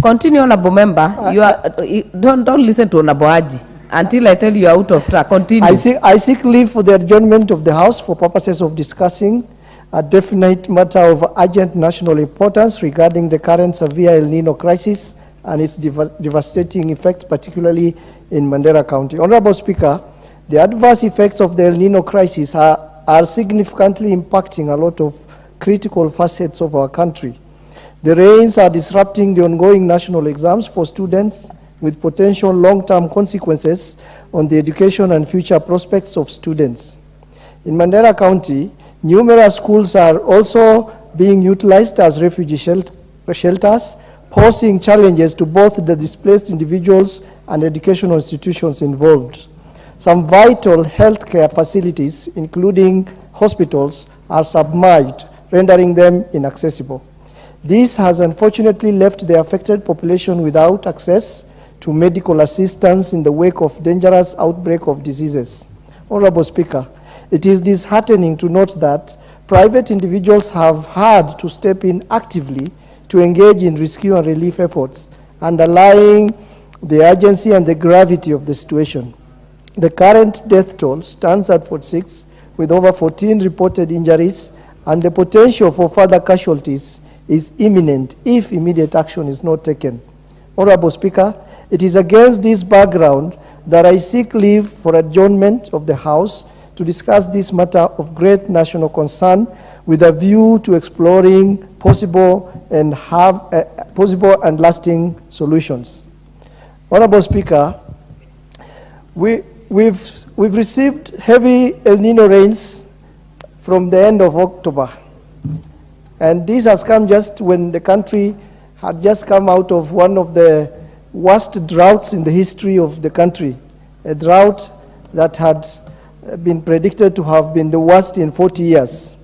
Continue, Honorable Member. Don't listen to Honorable Haji until I tell you are out of track. Continue. I seek leave for the adjournment of the House for purposes of discussing a definite matter of urgent national importance regarding the current severe El Nino crisis and its devastating effects, particularly in Mandera County. Honorable Speaker, the adverse effects of the El Nino crisis are significantly impacting a lot of critical facets of our country. The rains are disrupting the ongoing national exams for students, with potential long-term consequences on the education and future prospects of students. In Mandera County, numerous schools are also being utilized as refugee shelters, posing challenges to both the displaced individuals and educational institutions involved. Some vital healthcare facilities, including hospitals, are submerged, rendering them inaccessible. This has unfortunately left the affected population without access to medical assistance in the wake of dangerous outbreak of diseases. Honorable Speaker, it is disheartening to note that private individuals have had to step in actively to engage in rescue and relief efforts, underlying the urgency and the gravity of the situation. The current death toll stands at 46, with over 14 reported injuries, and the potential for further casualties is imminent if immediate action is not taken. Honorable Speaker, it is against this background that I seek leave for adjournment of the House to discuss this matter of great national concern with a view to exploring possible and lasting solutions. Honorable Speaker, we've received heavy El Nino rains from the end of October, and this has come just when the country had just come out of one of the worst droughts in the history of the country, a drought that had been predicted to have been the worst in 40 years.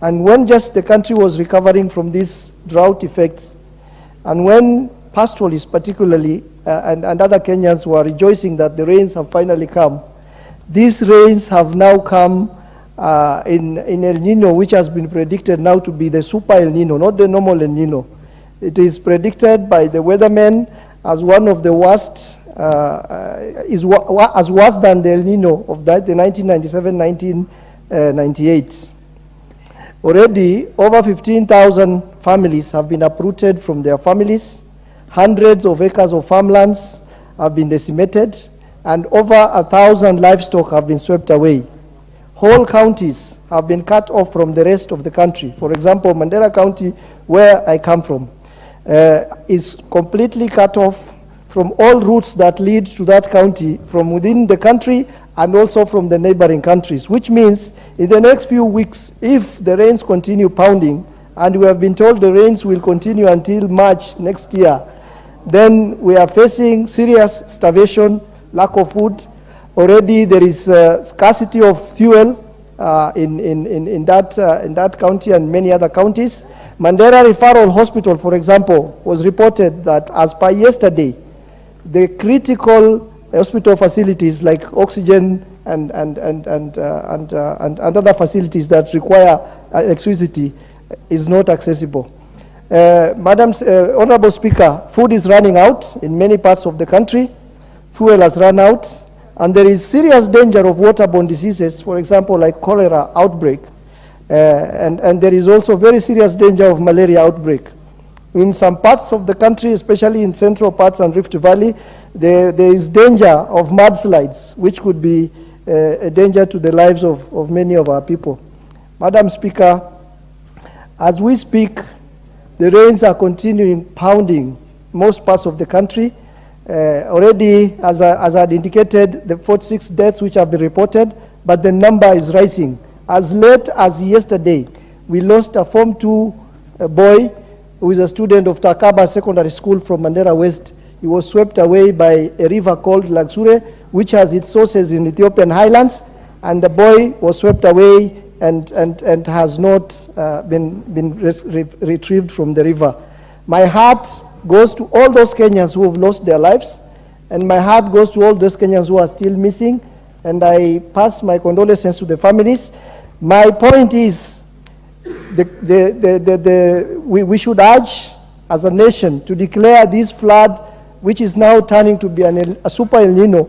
And when just the country was recovering from these drought effects, and when pastoralists particularly and other Kenyans were rejoicing that the rains have finally come, these rains have now come in El Nino, which has been predicted now to be the super El Nino, not the normal El Nino. It is predicted by the weathermen as one of the worst, as worse than the El Nino of the 1997-1998. Already, over 15,000 families have been uprooted from their families, hundreds of acres of farmlands have been decimated, and over 1,000 livestock have been swept away. Whole counties have been cut off from the rest of the country. For example, Mandera County, where I come from, is completely cut off from all routes that lead to that county from within the country and also from the neighboring countries, which means in the next few weeks, if the rains continue pounding, and we have been told the rains will continue until March next year, then we are facing serious starvation, lack of food. Already there is scarcity of fuel in that county and many other counties. Mandera Referral Hospital, for example, was reported that as per yesterday, the critical hospital facilities like oxygen and other facilities that require electricity is not accessible. Honorable Speaker, food is running out in many parts of the country. Fuel has run out, and there is serious danger of waterborne diseases, for example, like cholera outbreak. And there is also very serious danger of malaria outbreak. In some parts of the country, especially in central parts and Rift Valley, there is danger of mudslides, which could be a danger to the lives of many of our people. Madam Speaker, as we speak, the rains are continuing pounding most parts of the country. Already, as I had indicated, the 46 deaths which have been reported, but the number is rising. As late as yesterday, we lost a Form 2 boy who is a student of Takaba Secondary School from Mandera West. He was swept away by a river called Lagsure, which has its sources in Ethiopian highlands, and the boy was swept away and has not been retrieved from the river. My heart goes to all those Kenyans who have lost their lives, and my heart goes to all those Kenyans who are still missing, and I pass my condolences to the families. My point is, we should urge as a nation to declare this flood, which is now turning to be a super El Nino,